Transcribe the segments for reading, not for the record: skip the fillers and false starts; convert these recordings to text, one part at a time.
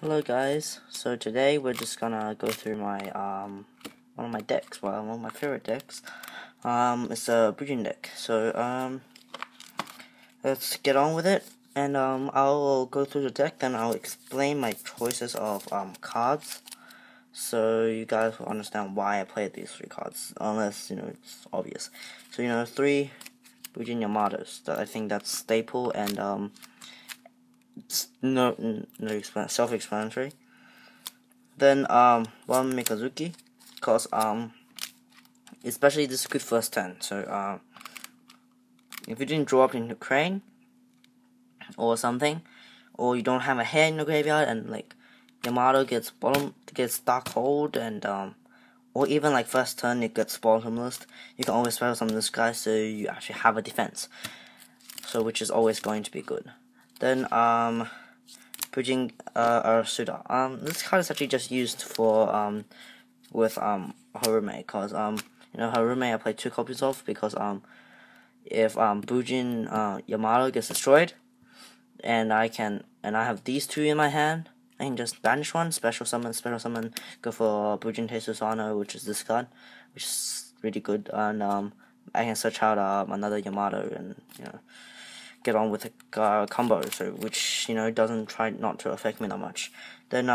Hello guys, so today we're just gonna go through my one of my decks, one of my favorite decks. It's a Bujin deck. So let's get on with it, and I'll go through the deck, then I'll explain my choices of cards, so you guys will understand why I played these three cards, unless it's obvious. So three Bujin Yamatos. I think that's staple, and it's self-explanatory. Then one Mikazuki, cause especially this is good first turn. So if you didn't draw up into Crane or something, or you don't have a hand in the graveyard, and like Yamato gets Dark Hold, and or even like first turn it gets bottomless, you can always special summon this guy, so you actually have a defense. So which is always going to be good. Then Bujin Suda. This card is actually just used for with Harume, cause Harume I play 2 copies of, because if Bujin Yamato gets destroyed, and I have these 2 in my hand, I can just banish one, special summon, go for Bujin Susano, which is this card, which is really good, and I can search out another Yamato and get on with a combo, so which doesn't try not to affect me that much. Then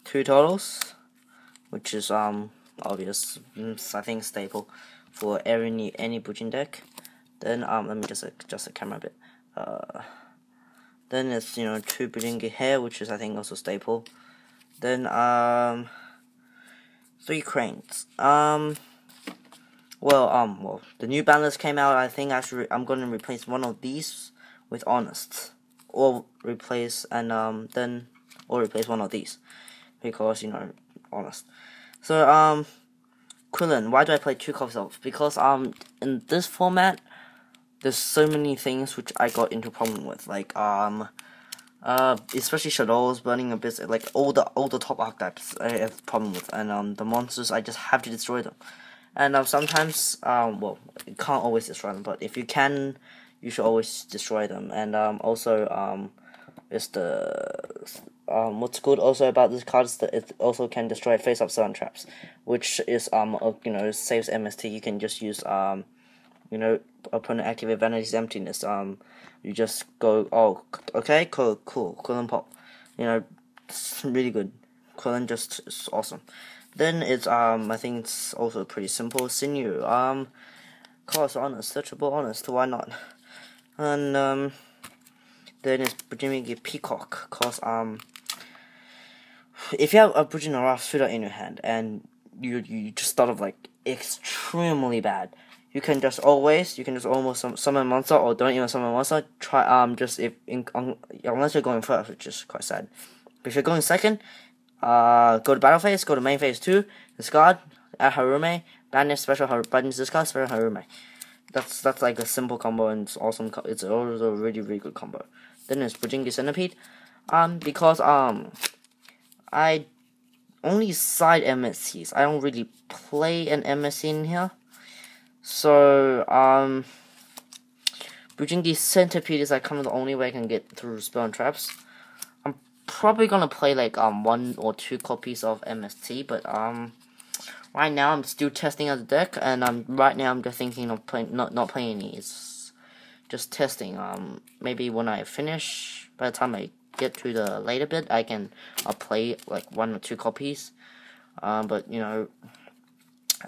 2 totals, which is obvious, I think staple for any Bujin deck. Then let me just adjust the camera a bit. Then it's 2 Bujin hair, which is I think also staple. Then 3 cranes. Well, the new balance came out. I think I'm gonna replace one of these with Honest, or replace one of these, because Honest. So Krillin, why do I play 2 copies of? Because in this format, there's so many things which I got into problem with, like especially Shadows, Burning Abyss, like all the top archetypes I have problem with, and the monsters I just have to destroy them. And sometimes, you can't always destroy them, but if you can, you should always destroy them. And also, it's what's good also about this card is that it also can destroy face-up summon traps, which is saves MST. You can just use opponent activate Vanity's Emptiness. You just go, oh, okay, cool, Quillen pop. It's really good. Quillen just is awesome. Then it's I think it's also pretty simple. Sinew, cause Honest, searchable Honest, why not? And then it's Bujin Peacock, cause if you have a Bujin or Suda in your hand and you just start off like extremely bad, you can just almost summon monster, or don't even summon monster. Try unless you're going first, which is quite sad. But if you're going second, go to battle phase, go to main phase 2, discard, add Harume, banish special banish discard, special Harume. That's like a simple combo, and it's awesome. It's also a really good combo. Then there's Bujingi Centipede, because I only side MSCs. I don't really play an MSC in here. So Bujingi Centipede is like kind of the only way I can get through spell and traps. Probably gonna play like 1 or 2 copies of MST, but right now I'm still testing out the deck, and right now I'm just thinking of not playing any. It's just testing. Maybe when I finish, by the time I get to the later bit, I'll play like 1 or 2 copies. But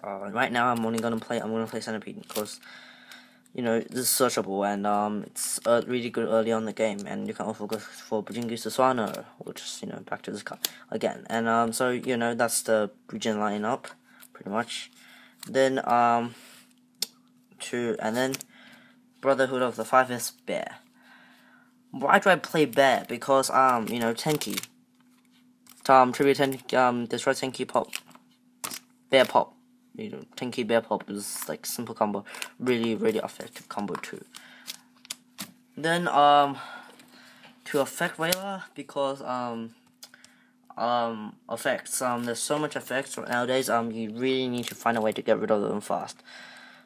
right now I'm gonna play Centipede, because this is searchable, and it's really good early on the game, and you can also go for Bujin Susano, which is back to this card again, and so that's the Bujin lineup pretty much. Then and then Brotherhood of the Five-Fist Bear. Why do I play Bear? Because Tenki, tribute Tenki, destroy Tenki pop, Bear pop. Tenki Bear Pop is like simple combo, really effective combo too. Then to affect Wayla, because effects, there's so much effects nowadays, you really need to find a way to get rid of them fast.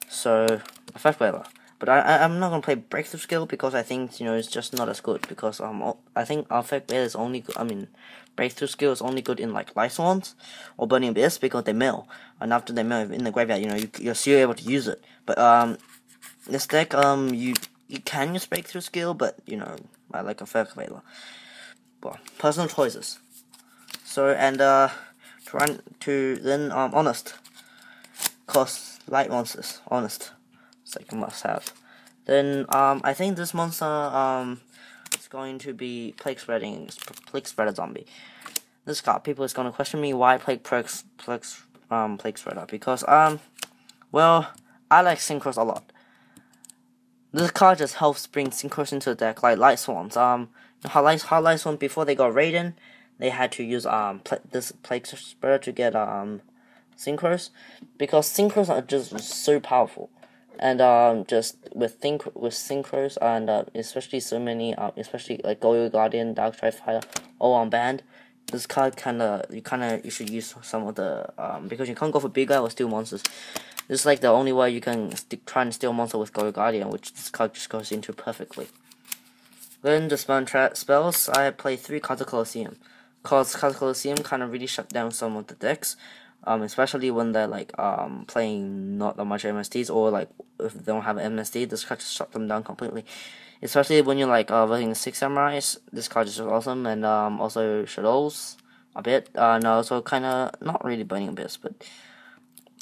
So affect Wayla. But I'm not gonna play Breakthrough Skill because I think it's just not as good because I think Affect Beta is only good, Breakthrough Skill is only good in like Light Swans or Burning Abyss because they mill, and after they mill in the graveyard you're still able to use it. But this deck you can use Breakthrough Skill, but I like Affect Beta. Well, personal choices. So and trying to then Honest, cause light monsters Honest. It's like a must have. Then I think this monster is going to be Plague Spreader Zombie. This card, people is gonna question me why Plague Spreader, because well, I like Synchros a lot. This card just helps bring Synchros into the deck like Light Swans. How Light Swans before they got Raiden, they had to use this Plague Spreader to get Synchros, because Synchros are just so powerful. And just with Synchros and especially so many especially like Goyo Guardian, Dark Strike Fighter all on band, this card you should use some of the because you can't go for big guy or steal monsters. This is like the only way you can try and steal monster with Goyo Guardian, which this card just goes into perfectly. Then the spells, I play 3 cards of Colosseum. Cards of Colosseum kind of really shut down some of the decks. Especially when they're like playing not that much MSDs, or like if they don't have MSD, this card just shut them down completely. Especially when you're like running 6 Samurais, this card is just awesome, and also Shadows a bit, and also kind of not really Burning Abyss, but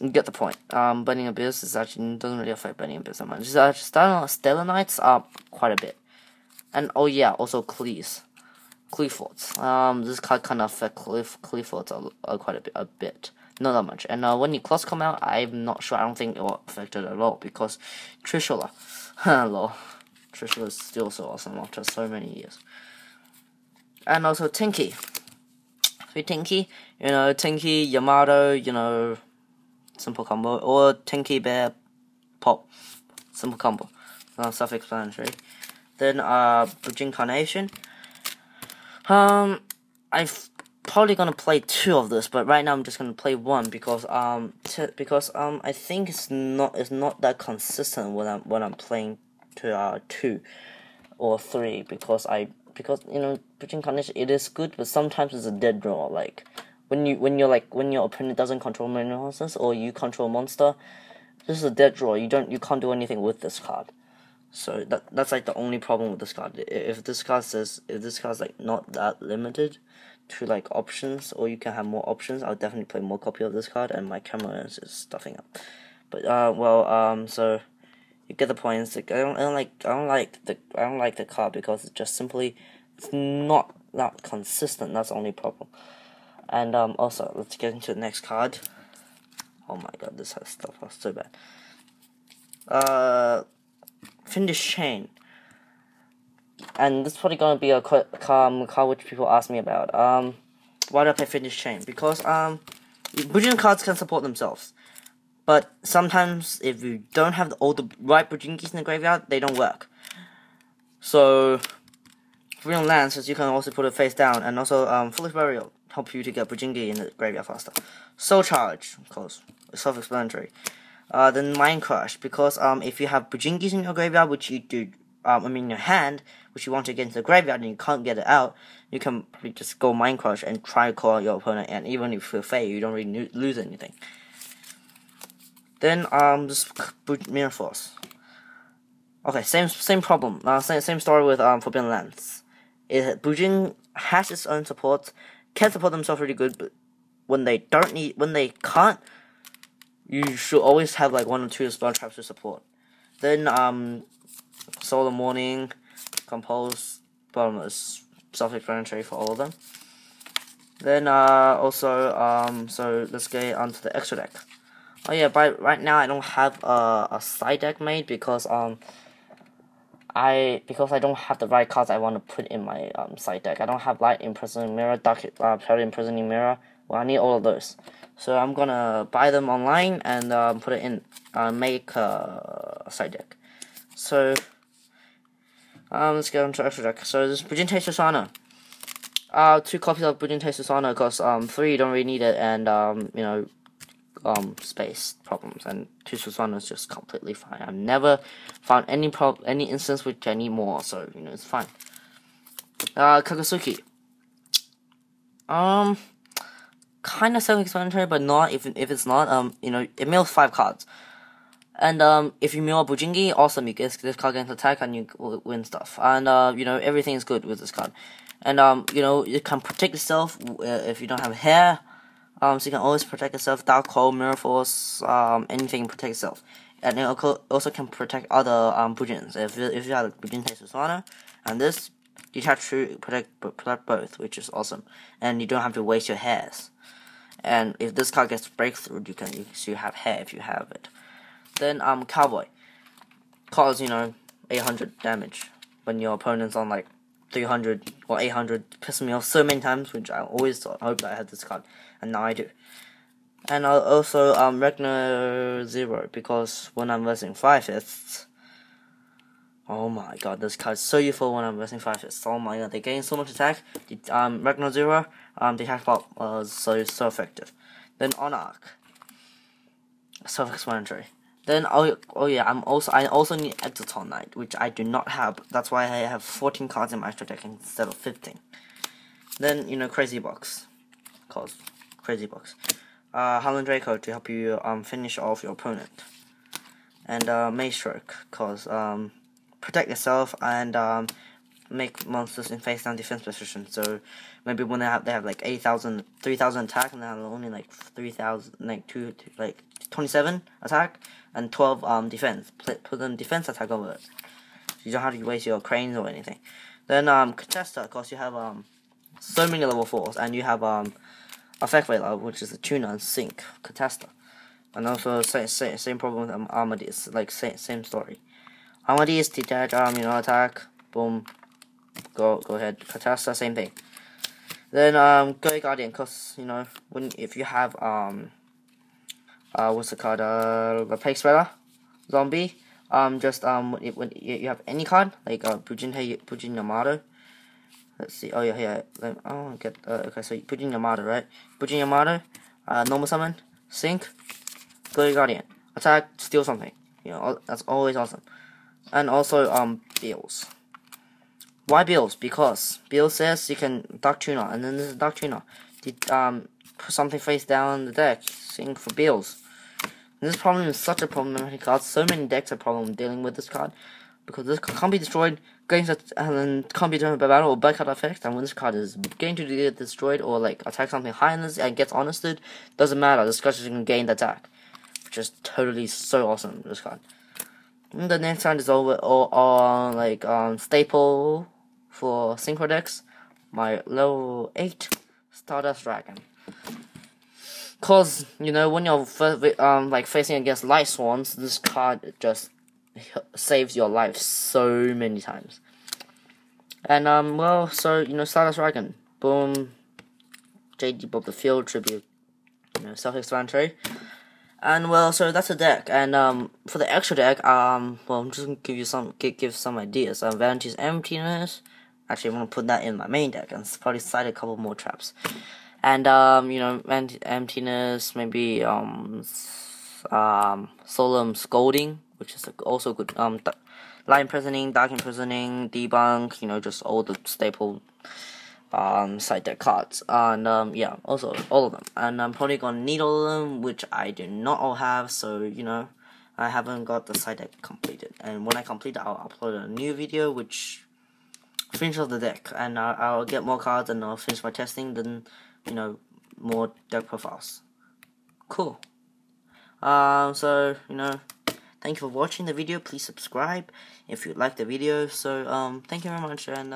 you get the point. Burning Abyss doesn't really affect Burning Abyss that much. Stellar Knights quite a bit, and oh yeah, also Cleaforts. This card kind of affect Cleaforts quite a bit. Not that much. And when the claws come out, I'm not sure. I don't think it will affect it at all because Trishula, lol, Trishula is still so awesome after so many years. And also Tinky, Tinky, Tinky, Yamato, simple combo, or Tinky Bear, Pop, simple combo, self-explanatory. Then Bujin Carnation. I've probably gonna play 2 of this, but right now I'm just gonna play 1 because I think it's not that consistent when I'm playing 2 or 3 because Bujin Carnation, it is good, but sometimes it's a dead draw. Like when your opponent doesn't control many monsters or you control a monster, this is a dead draw. You can't do anything with this card. So that's like the only problem with this card. If this card's like not that limited to like options, or you can have more options, I'll definitely play more copy of this card, and my camera is stuffing up. But so you get the point. It's like I don't like the card because it's not that consistent. That's the only problem. And also let's get into the next card. Oh my god, this has stuff so bad. Finish Chain. And this is probably gonna be a card which people ask me about. Why do I play Finish Chain? Because Bujin cards can support themselves, but sometimes if you don't have all the right Bujinkis in the graveyard, they don't work. So Real Lances, you can also put it face down, and also Foolish Burial help you to get Bujinki in the graveyard faster. Soul Charge, of course, self-explanatory. Then Mind Crush, because if you have Bujinkis in your graveyard, which you do, your hand, which you want to get into the graveyard and you can't get it out, you can probably just go Mind Crush and try to call out your opponent, and even if you fail, you don't really lose anything. Then just Mirror Force. Okay, same problem. Same story with Forbidden Lands. Bujin has its own support, can support themselves really good, but when they can't, you should always have like 1 or 2 spell traps to support. Then Solar Morning, Compose, bottom is self-explanatory for all of them. Then so let's get onto the extra deck. Oh yeah, right now I don't have a side deck made because I don't have the right cards I want to put in my side deck. I don't have Light Imprisoning Mirror, Dark Peril Imprisoning Mirror. Well, I need all of those. So I'm gonna buy them online and put it in, make a side deck. So let's get on to extra deck. So this is Bujin Susano. 2 copies of Bujin Susano because 3 you don't really need it, and space problems, and 2 Susano is just completely fine. I've never found any instance which I need more, so you know it's fine. Kagasuki. Kind of self-explanatory, but not if it's not. You know, it mills 5 cards, and if you mill a Bujingi, awesome. You get this card against attack, and you win stuff. And you know, everything is good with this card. And you know, you can protect yourself if you don't have hair. So you can always protect yourself. Dark Hole, Mirror Force, anything protect yourself. And it also can protect other Bujins. If you have a Bujin Susano, and this detach to protect both, which is awesome. And you don't have to waste your hairs. And if this card gets breakthrough, you have hair if you have it. Then Cowboy, cause you know 800 damage when your opponent's on like 300 or 800. Pissed me off so many times, which I always hoped I had this card, and now I do. And also Regner 0, because when I'm versing 5-5ths, oh my god, this card is so useful when I'm versing 5-5ths. Oh my god, they gain so much attack. Regner 0, the attack pop was so effective. Then Onarch, self-explanatory. Then oh yeah, I also need Exoton Knight, which I do not have. That's why I have 14 cards in my extra deck instead of 15. Then you know Crazy Box, cause Crazy Box. Howland Draco to help you finish off your opponent. And Maze Stroke, cause protect yourself and make monsters in face down defense position. So maybe when they have like 8,000, 3,000 attack, and they have only like 3,000, like 27 attack and 12 defense. Put them defense attack over it. You don't have to waste your cranes or anything. Then Contesta, cause you have so many level 4s, and you have Effect Veiler, which is a tuner and sync Contesta. And also same problem with Armadius, like same story. Armadius detach, you know, attack, boom, go ahead. Contesta, same thing. Then Go Guardian, cause you know if you have what's the card? The Plague Spreader, Zombie. Just when you have any card like Bujin Yamato. Let's see. Oh yeah. Okay, so Bujin Yamato, right? Bujin Yamato, normal summon, sync, Go Guardian, attack, steal something. You know, that's always awesome. And also Bills. Why Bills? Because Bill says you can Dark Tuner, and then there's a Dark Tuner. Put something face down the deck, sync for Bills. And this problem is such a problematic card. So many decks have problem dealing with this card, because this card can't be destroyed, and then can't be done by battle or by card effect. And when this card is going to get destroyed or like attack something high in this and gets honested, doesn't matter. This card can gain the attack, which is totally so awesome. This card. And the next card is staple for synchro decks. My level 8 Stardust Dragon. Cause you know when you're facing against Light Swans, this card just saves your life so many times. And so you know Stardust Dragon, boom, JD Bob the Field tribute, you know, self-explanatory. And well, so that's a deck. And for the extra deck, I'm just gonna give you give some ideas. Vanity's Emptiness. Actually, I'm gonna put that in my main deck and probably side a couple more traps. And you know, Emptiness, maybe Solemn Scolding, which is also good. Light Imprisoning, Dark Imprisoning, Debunk, you know, just all the staple side deck cards. And yeah, also all of them. And I'm probably gonna need all of them, which I do not all have, so you know, I haven't got the side deck completed. And when I complete it, I'll upload a new video which finishes the deck, and I'll get more cards and I'll finish my testing, then you know, more deck profiles. Cool. So you know, thank you for watching the video. Please subscribe if you like the video. So thank you very much, and